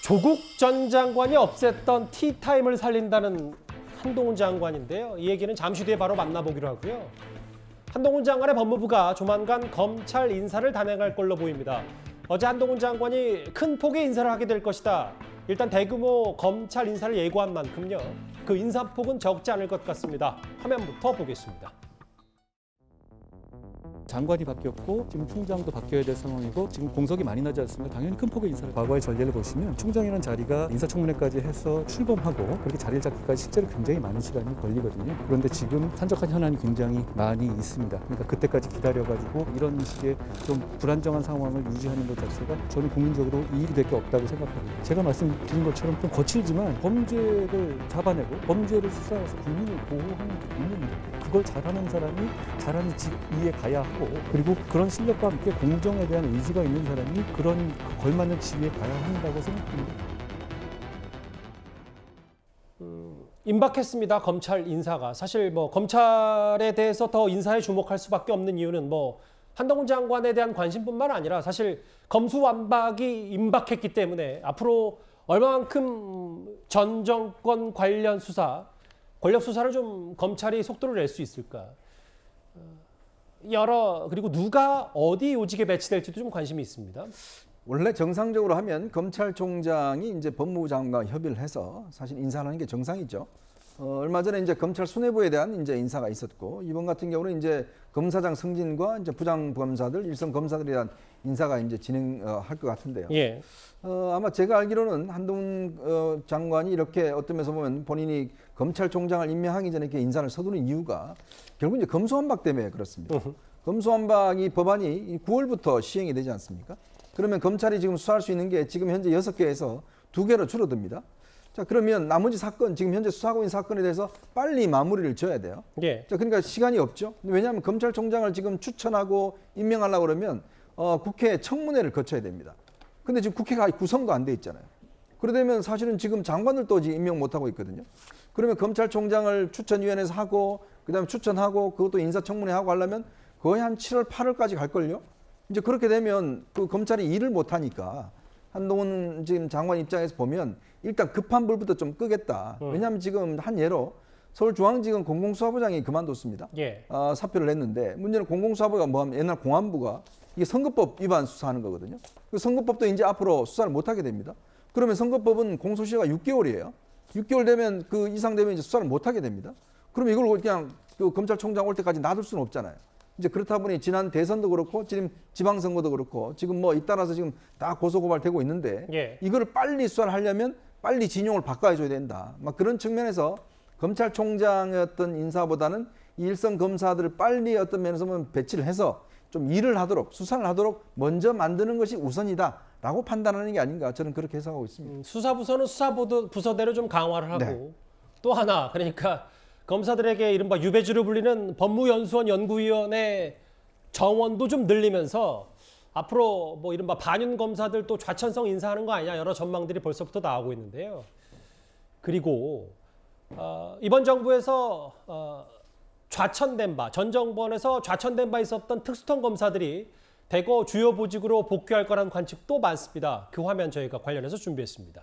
조국 전 장관이 없앴던 티타임을 살린다는 한동훈 장관인데요. 이 얘기는 잠시 뒤에 바로 만나보기로 하고요. 한동훈 장관의 법무부가 조만간 검찰 인사를 단행할 걸로 보입니다. 어제 한동훈 장관이 큰 폭의 인사를 하게 될 것이다. 일단 대규모 검찰 인사를 예고한 만큼요. 그 인사폭은 적지 않을 것 같습니다. 화면부터 보겠습니다. 장관이 바뀌었고 지금 총장도 바뀌어야 될 상황이고 지금 공석이 많이 나지 않습니까? 당연히 큰 폭의 인사를 과거의 전례를 보시면 총장이라는 자리가 인사청문회까지 해서 출범하고 그렇게 자리를 잡기까지 실제로 굉장히 많은 시간이 걸리거든요. 그런데 지금 산적한 현안이 굉장히 많이 있습니다. 그러니까 그때까지 기다려가지고 이런 식의 좀 불안정한 상황을 유지하는 것 자체가 저는 국민적으로 이익이 될 게 없다고 생각합니다. 제가 말씀드린 것처럼 좀 거칠지만 범죄를 잡아내고 범죄를 수사해서 국민을 보호하는 게 국민입니다. 그걸 잘하는 사람이 잘하는 위에 가야 하고 그리고 그런 실력과 함께 공정에 대한 의지가 있는 사람이 그런 걸맞는 지위에 가야 한다고 생각합니다. 임박했습니다. 검찰 인사가. 사실 뭐 검찰에 대해서 더 인사에 주목할 수밖에 없는 이유는 뭐 한동훈 장관에 대한 관심뿐만 아니라 사실 검수완박이 임박했기 때문에 앞으로 얼마만큼 전 정권 관련 수사, 권력 수사를 좀 검찰이 속도를 낼 수 있을까? 그리고 누가 어디 요직에 배치될지도 좀 관심이 있습니다. 원래 정상적으로 하면 검찰총장이 이제 법무부 장관과 협의를 해서 사실 인사를 하는 게 정상이죠. 얼마 전에 이제 검찰 수뇌부에 대한 이제 인사가 있었고 이번 같은 경우는 이제 검사장 승진과 이제 부장 검사들, 일선 검사들에 대한 인사가 이제 진행할 것 같은데요. 예. 아마 제가 알기로는 한동훈 장관이 이렇게 어떤 면에서 보면 본인이 검찰총장을 임명하기 전에 이렇게 인사를 서두른 이유가 결국 이제 검수완박 때문에 그렇습니다. 검수완박이 법안이 9월부터 시행이 되지 않습니까? 그러면 검찰이 지금 수사할 수 있는 게 지금 현재 6개에서 2개로 줄어듭니다. 자, 그러면 나머지 사건, 지금 현재 수사하고 있는 사건에 대해서 빨리 마무리를 지어야 돼요. 예. 자, 그러니까 시간이 없죠. 왜냐하면 검찰총장을 지금 추천하고 임명하려고 그러면 국회 청문회를 거쳐야 됩니다. 근데 지금 국회가 구성도 안 돼 있잖아요. 그러면 사실은 지금 장관들도 임명 못하고 있거든요. 그러면 검찰총장을 추천위원회에서 하고 그다음에 추천하고 그것도 인사청문회 하고 하려면 거의 한 7월, 8월까지 갈걸요. 이제 그렇게 되면 그 검찰이 일을 못하니까 한동훈 지금 장관 입장에서 보면 일단 급한 불부터 좀 끄겠다. 왜냐하면 지금 한 예로 서울중앙지검 공공수사부장이 그만뒀습니다. 예. 사표를 냈는데 문제는 공공수사부가 뭐하면 옛날 공안부가 이게 선거법 위반 수사하는 거거든요. 그 선거법도 이제 앞으로 수사를 못하게 됩니다. 그러면 선거법은 공소시효가 6개월이에요. 6개월 되면 그 이상 되면 이제 수사를 못하게 됩니다. 그러면 이걸 그냥 그 검찰총장 올 때까지 놔둘 수는 없잖아요. 이제 그렇다 보니 지난 대선도 그렇고 지금 지방선거도 그렇고 지금 뭐 잇따라서 지금 다 고소고발되고 있는데 예. 이거를 빨리 수사를 하려면 빨리 진용을 바꿔줘야 된다. 막 그런 측면에서 검찰총장의 어떤 인사보다는 일선 검사들을 빨리 어떤 면에서 보면 배치를 해서 좀 일을 하도록 수사를 하도록 먼저 만드는 것이 우선이다라고 판단하는 게 아닌가 저는 그렇게 해석하고 있습니다. 수사부서는 수사부서대로 좀 강화를 하고 네. 또 하나 그러니까 검사들에게 이른바 유배주로 불리는 법무연수원 연구위원회 정원도 좀 늘리면서 앞으로 뭐 이른바 반윤 검사들 또 좌천성 인사하는 거 아니냐 여러 전망들이 벌써부터 나오고 있는데요. 그리고 이번 정부에서 좌천된 바, 전 정권에서 좌천된 바 있었던 특수통 검사들이 대거 주요 보직으로 복귀할 거라는 관측도 많습니다. 그 화면 저희가 관련해서 준비했습니다.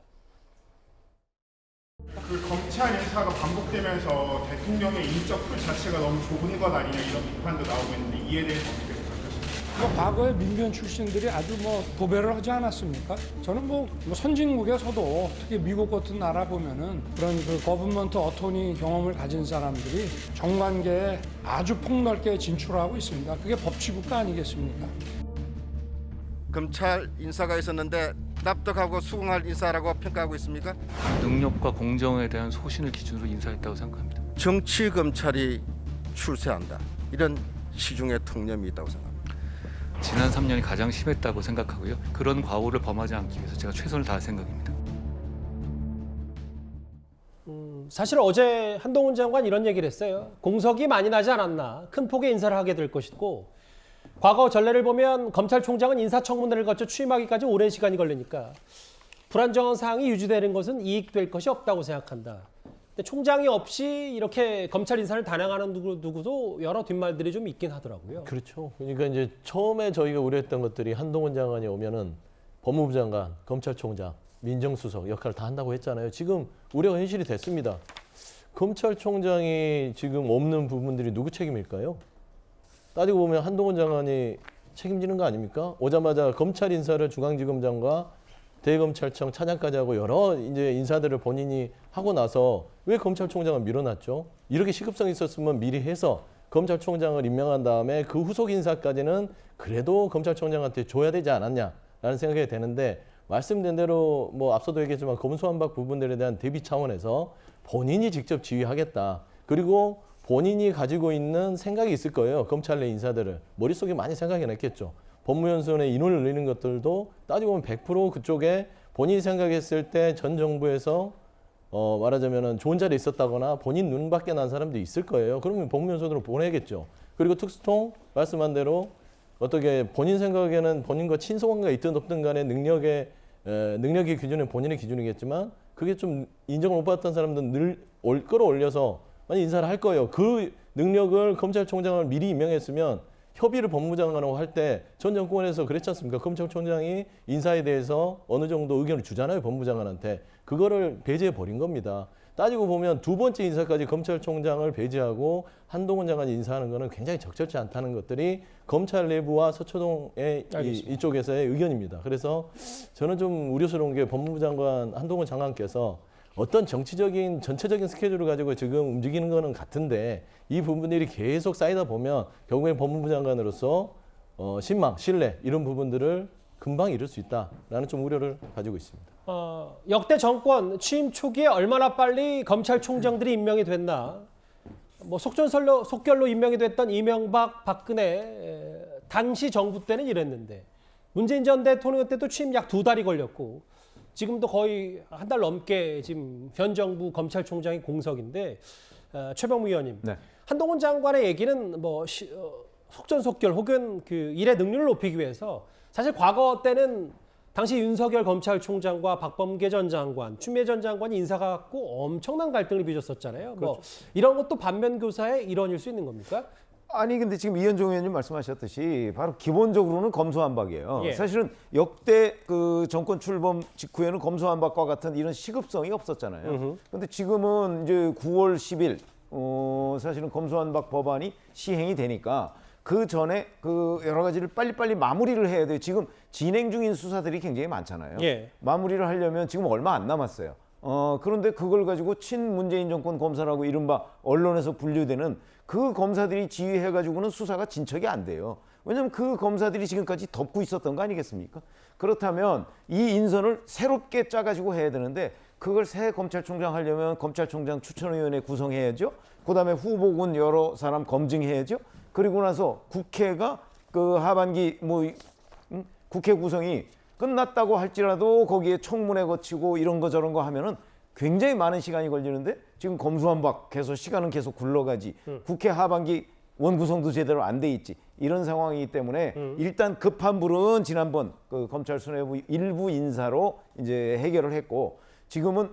그 검찰 인사가 반복되면서 대통령의 인적 풀 자체가 너무 좁은 것 아니냐 이런 비판도 나오고 있는데 이에 대해서 어떻게 생각하십니까? 과거에 민변 출신들이 아주 도배를 하지 않았습니까? 저는 선진국에서도 특히 미국 같은 나라 보면은 그런 그 거버먼트 어토니 경험을 가진 사람들이 정관계에 아주 폭넓게 진출하고 있습니다. 그게 법치국가 아니겠습니까? 검찰 인사가 있었는데 납득하고 수긍할 인사라고 평가하고 있습니까? 능력과 공정에 대한 소신을 기준으로 인사했다고 생각합니다. 정치 검찰이 출세한다. 이런 시중의 통념이 있다고 생각합니다. 지난 3년이 가장 심했다고 생각하고요. 그런 과오를 범하지 않기 위해서 제가 최선을 다할 생각입니다. 사실 어제 한동훈 장관 이런 얘기를 했어요. 공석이 많이 나지 않았나. 큰 폭의 인사를 하게 될 것이고 과거 전례를 보면 검찰총장은 인사청문회를 거쳐 취임하기까지 오랜 시간이 걸리니까 불안정한 상황이 유지되는 것은 이익될 것이 없다고 생각한다. 근데 총장이 없이 이렇게 검찰 인사를 단행하는 누구도 여러 뒷말들이 좀 있긴 하더라고요. 그렇죠. 그러니까 이제 처음에 저희가 우려했던 것들이 한동훈 장관이 오면은 법무부 장관, 검찰총장 민정수석 역할을 다 한다고 했잖아요. 지금 우려가 현실이 됐습니다. 검찰총장이 지금 없는 부분들이 누구 책임일까요? 따지고 보면 한동훈 장관이 책임지는 거 아닙니까? 오자마자 검찰 인사를 중앙지검장과 대검찰청 차장까지 하고 여러 이제 인사들을 본인이 하고 나서 왜 검찰총장을 밀어놨죠? 이렇게 시급성이 있었으면 미리 해서 검찰총장을 임명한 다음에 그 후속 인사까지는 그래도 검찰총장한테 줘야 되지 않았냐라는 생각이 되는데 말씀된 대로 뭐 앞서도 얘기했지만 검수완박 부분들에 대한 대비 차원에서 본인이 직접 지휘하겠다. 그리고 본인이 가지고 있는 생각이 있을 거예요. 검찰 내 인사들을. 머릿속에 많이 생각이 났겠죠. 법무연수원에 인원을 늘리는 것들도 따지고 보면 100% 그쪽에 본인이 생각했을 때 전 정부에서 말하자면 좋은 자리에 있었다거나 본인 눈 밖에 난 사람들이 있을 거예요. 그러면 법무연수원으로 보내겠죠. 그리고 특수통 말씀한 대로 어떻게 본인 생각에는 본인과 친소관계가 있든 없든 간에 능력의 기준은 본인의 기준이겠지만 그게 좀 인정을 못 받았던 사람들은 늘 끌어올려서 많이 인사를 할 거예요. 그 능력을 검찰총장을 미리 임명했으면 협의를 법무장관하고 할 때 전 정권에서 그랬지 않습니까? 검찰총장이 인사에 대해서 어느 정도 의견을 주잖아요. 법무장관한테. 그거를 배제해 버린 겁니다. 따지고 보면 두 번째 인사까지 검찰총장을 배제하고 한동훈 장관이 인사하는 거는 굉장히 적절치 않다는 것들이 검찰 내부와 서초동의 이쪽에서의 의견입니다. 그래서 저는 좀 우려스러운 게 법무부 장관 한동훈 장관께서 어떤 정치적인 전체적인 스케줄을 가지고 지금 움직이는 거는 같은데 이 부분들이 계속 쌓이다 보면 결국에 법무부 장관으로서 신망, 신뢰 이런 부분들을 금방 이룰 수 있다라는 좀 우려를 가지고 있습니다. 역대 정권 취임 초기에 얼마나 빨리 검찰총장들이 임명이 됐나. 뭐 속결로 임명이 됐던 이명박, 박근혜 당시 정부 때는 이랬는데 문재인 전 대통령 때도 취임 약 2달이 걸렸고 지금도 거의 한 달 넘게 지금 현 정부 검찰총장이 공석인데 최병무 의원님, 네. 한동훈 장관의 얘기는 뭐 속전속결 혹은 그 일의 능률을 높이기 위해서 사실 과거 때는 당시 윤석열 검찰총장과 박범계 전 장관, 추미애 전 장관이 인사가 갖고 엄청난 갈등을 빚었었잖아요. 그렇죠. 뭐 이런 것도 반면 교사의 일원일 수 있는 겁니까? 아니 근데 지금 이현종 의원님 말씀하셨듯이 바로 기본적으로는 검수완박이에요. 예. 사실은 역대 그 정권 출범 직후에는 검수완박과 같은 이런 시급성이 없었잖아요. 근데 지금은 이제 9월 10일 사실은 검수완박 법안이 시행이 되니까 그 전에 그 여러 가지를 빨리빨리 마무리를 해야 돼요. 지금 진행 중인 수사들이 굉장히 많잖아요. 예. 마무리를 하려면 지금 얼마 안 남았어요. 그런데 그걸 가지고 친문재인 정권 검사라고 이른바 언론에서 분류되는 그 검사들이 지휘해가지고는 수사가 진척이 안 돼요. 왜냐하면 그 검사들이 지금까지 덮고 있었던 거 아니겠습니까? 그렇다면 이 인선을 새롭게 짜가지고 해야 되는데 그걸 새 검찰총장 하려면 검찰총장 추천위원회 구성해야죠. 그다음에 후보군 여러 사람 검증해야죠. 그리고 나서 국회가 그 하반기 국회 구성이 끝났다고 할지라도 거기에 청문회 거치고 이런 거 저런 거 하면은 굉장히 많은 시간이 걸리는데 지금 검수완박해서 시간은 계속 굴러가지. 국회 하반기 원구성도 제대로 안 돼 있지. 이런 상황이기 때문에 일단 급한 불은 지난번 그 검찰 수뇌부 일부 인사로 이제 해결을 했고 지금은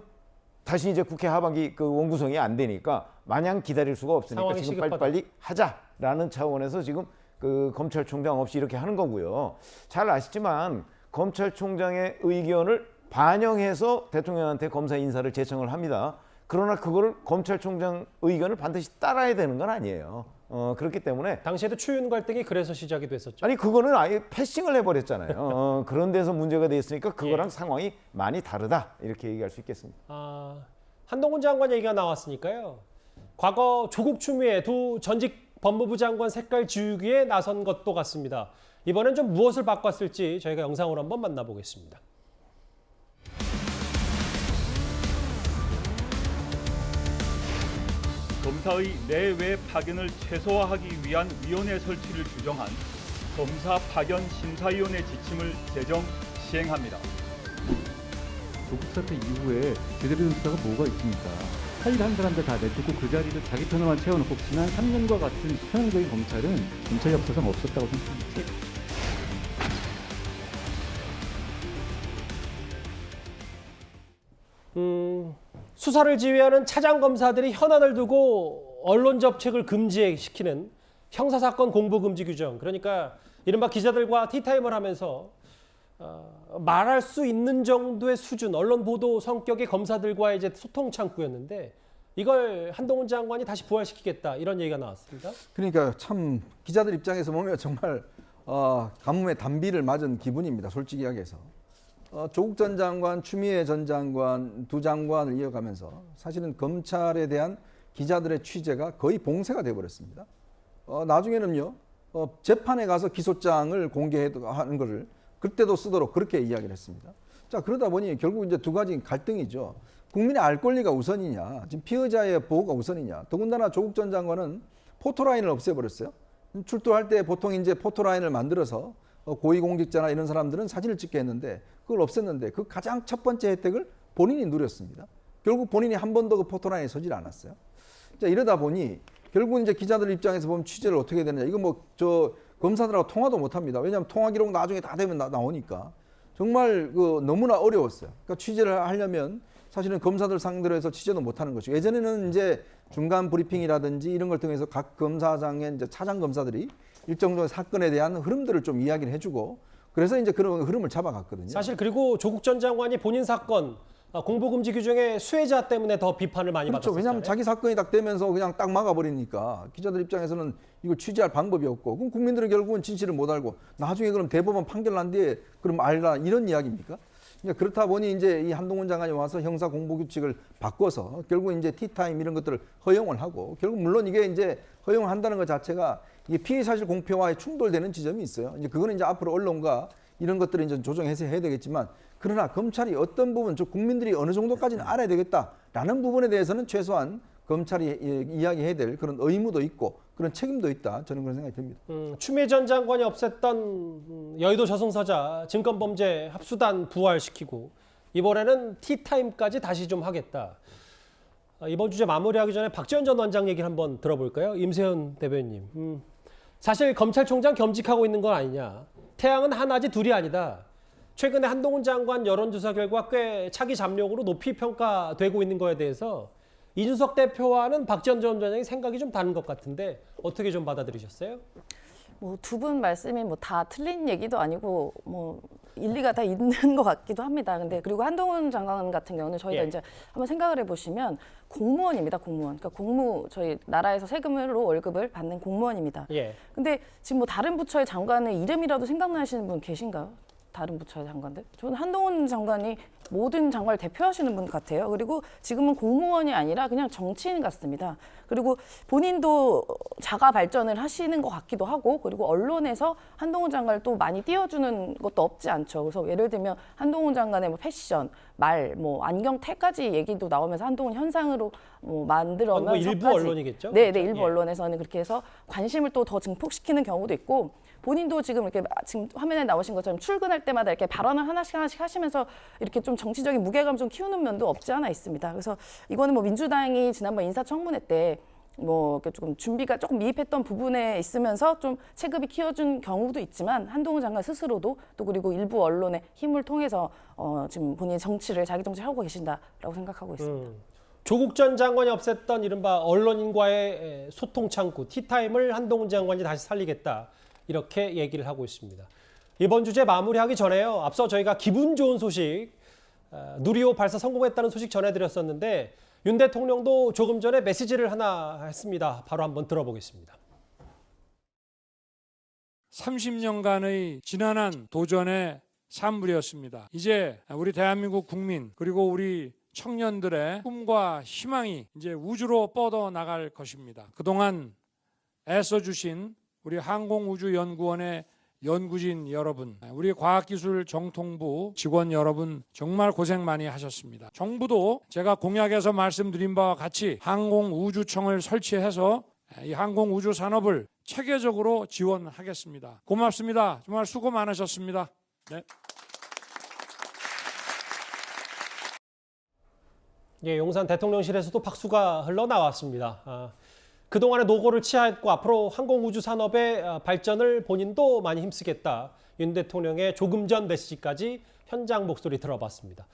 다시 이제 국회 하반기 그 원구성이 안 되니까 마냥 기다릴 수가 없으니까 지금 시급하다. 빨리빨리 하자라는 차원에서 지금 그 검찰총장 없이 이렇게 하는 거고요. 잘 아시지만 검찰총장의 의견을 반영해서 대통령한테 검사 인사를 제청을 합니다. 그러나 그거를 검찰총장 의견을 반드시 따라야 되는 건 아니에요. 그렇기 때문에 당시에도 추윤 갈등이 그래서 시작이 됐었죠. 아니 그거는 아예 패싱을 해버렸잖아요. 그런 데서 문제가 됐으니까 그거랑 상황이 많이 다르다 이렇게 얘기할 수 있겠습니다. 한동훈 장관 얘기가 나왔으니까요. 과거 조국 추미애 두 전직 법무부 장관 색깔 지우기에 나선 것도 같습니다. 이번엔 좀 무엇을 바꿨을지 저희가 영상으로 한번 만나보겠습니다. 검사의 내외 파견을 최소화하기 위한 위원회 설치를 규정한 검사 파견 심사위원회 지침을 제정 시행합니다. 조국 사태 이후에 제대로 된 수사가 뭐가 있습니까? 할 일 한 사람들 다 내쫓고 그 자리를 자기 편으로만 채워놓고 지난 3년과 같은 편향적인 검찰은 검찰 역사상 없었다고 생각합니다. 수사를 지휘하는 차장 검사들이 현안을 두고 언론 접촉을 금지시키는 형사사건 공보 금지 규정. 그러니까 이른바 기자들과 티타임을 하면서 말할 수 있는 정도의 수준, 언론 보도 성격의 검사들과의 이제 소통 창구였는데 이걸 한동훈 장관이 다시 부활시키겠다 이런 얘기가 나왔습니다. 그러니까 참 기자들 입장에서 보면 정말 가뭄에 단비를 맞은 기분입니다. 솔직히 이야기해서. 조국 전 장관, 추미애 전 장관 두 장관을 이어가면서 사실은 검찰에 대한 기자들의 취재가 거의 봉쇄가 돼버렸습니다. 나중에는요 재판에 가서 기소장을 공개하는 것을 그때도 쓰도록 그렇게 이야기를 했습니다. 자 그러다 보니 결국 이제 두 가지 갈등이죠. 국민의 알 권리가 우선이냐, 지금 피의자의 보호가 우선이냐. 더군다나 조국 전 장관은 포토라인을 없애버렸어요. 출두할 때 보통 이제 포토라인을 만들어서 고위공직자나 이런 사람들은 사진을 찍게 했는데 그걸 없앴는데 그 가장 첫 번째 혜택을 본인이 누렸습니다. 결국 본인이 한 번도 그 포토라인에 서질 않았어요. 자 이러다 보니 결국 이제 기자들 입장에서 보면 취재를 어떻게 해야 되느냐. 이거 뭐 검사들하고 통화도 못 합니다. 왜냐하면 통화 기록 나중에 다 되면 나오니까 정말 너무나 어려웠어요. 그러니까 취재를 하려면 사실은 검사들 상대로 해서 취재도 못 하는 것이고 예전에는 이제 중간 브리핑이라든지 이런 걸 통해서 각 검사장의 이제 차장 검사들이 일정 정도 사건에 대한 흐름들을 좀 이야기를 해주고 그래서 이제 그런 흐름을 잡아갔거든요. 사실 그리고 조국 전 장관이 본인 사건 공보금지 규정의 수혜자 때문에 더 비판을 많이 그렇죠. 받았었잖아요. 왜냐하면 자기 사건이 딱 되면서 그냥 딱 막아버리니까 기자들 입장에서는 이걸 취재할 방법이 없고 그럼 국민들은 결국은 진실을 못 알고 나중에 그럼 대법원 판결 난 뒤에 그럼 알라 이런 이야기입니까? 그러니까 그렇다 보니 이제 이 한동훈 장관이 와서 형사 공보 규칙을 바꿔서 결국 이제 티타임 이런 것들을 허용을 하고 결국 물론 이게 이제 허용을 한다는 것 자체가 이게 피의 사실 공표와의 충돌되는 지점이 있어요. 이제 그거는 이제 앞으로 언론과 이런 것들을 이제 조정해서 해야 되겠지만 그러나 검찰이 어떤 부분, 즉 국민들이 어느 정도까지는 알아야 되겠다라는 부분에 대해서는 최소한 검찰이 이야기해야 될 그런 의무도 있고 그런 책임도 있다. 저는 그런 생각이 듭니다. 추미애 전 장관이 없앴던 여의도 저승사자 증권범죄 합수단 부활시키고 이번에는 티타임까지 다시 좀 하겠다. 이번 주제 마무리하기 전에 박지원 전 원장 얘기를 한번 들어볼까요? 임세현 대변인. 사실 검찰총장 겸직하고 있는 건 아니냐. 태양은 하나지 둘이 아니다. 최근에 한동훈 장관 여론조사 결과 꽤 차기 잡력으로 높이 평가되고 있는 거에 대해서 이준석 대표와는 박지원 전 원장의 생각이 좀 다른 것 같은데 어떻게 좀 받아들이셨어요? 뭐 두 분 말씀이 뭐 다 틀린 얘기도 아니고 뭐 일리가 다 있는 것 같기도 합니다. 근데 그리고 한동훈 장관 같은 경우는 저희가 이제 한번 생각을 해보시면 공무원입니다. 공무원. 그러니까 저희 나라에서 세금으로 월급을 받는 공무원입니다. 근데 지금 뭐 다른 부처의 장관의 이름이라도 생각나시는 분 계신가요? 다른 부처의 장관들? 저는 한동훈 장관이 모든 장관을 대표하시는 분 같아요. 그리고 지금은 공무원이 아니라 그냥 정치인 같습니다. 그리고 본인도 자가 발전을 하시는 것 같기도 하고 그리고 언론에서 한동훈 장관을 또 많이 띄워주는 것도 없지 않죠. 그래서 예를 들면 한동훈 장관의 뭐 패션, 말, 뭐 안경테까지 얘기도 나오면서 한동훈 현상으로 뭐 만들어면서까지 일부 언론이겠죠? 네, 일부 언론에서는 그렇게 해서 관심을 또 더 증폭시키는 경우도 있고 본인도 지금 이렇게 지금 화면에 나오신 것처럼 출근할 때마다 이렇게 발언을 하나씩 하시면서 이렇게 좀 정치적인 무게감 좀 키우는 면도 없지 않아 있습니다. 그래서 이거는 뭐 민주당이 지난번 인사청문회 때 뭐 조금 준비가 조금 미흡했던 부분에 있으면서 좀 체급이 키워준 경우도 있지만 한동훈 장관 스스로도 또 그리고 일부 언론의 힘을 통해서 지금 본인의 자기 정치를 하고 계신다라고 생각하고 있습니다. 조국 전 장관이 없앴던 이른바 언론인과의 소통 창구, 티타임을 한동훈 장관이 다시 살리겠다. 이렇게 얘기를 하고 있습니다. 이번 주제 마무리하기 전에요. 앞서 저희가 기분 좋은 소식, 누리호 발사 성공했다는 소식 전해드렸었는데 윤 대통령도 조금 전에 메시지를 하나 했습니다. 바로 한번 들어보겠습니다. 30년간의 지난한 도전의 산물이었습니다. 이제 우리 대한민국 국민 그리고 우리 청년들의 꿈과 희망이 이제 우주로 뻗어나갈 것입니다. 그동안 애써주신 우리 항공우주연구원의 연구진 여러분, 우리 과학기술정통부 직원 여러분 정말 고생 많이 하셨습니다. 정부도 제가 공약에서 말씀드린 바와 같이 항공우주청을 설치해서 이 항공우주 산업을 체계적으로 지원하겠습니다. 고맙습니다. 정말 수고 많으셨습니다. 네. 예, 용산 대통령실에서도 박수가 흘러나왔습니다. 그동안의 노고를 치하했고 앞으로 항공우주 산업의 발전을 본인도 많이 힘쓰겠다. 윤 대통령의 조금 전 메시지까지 현장 목소리 들어봤습니다.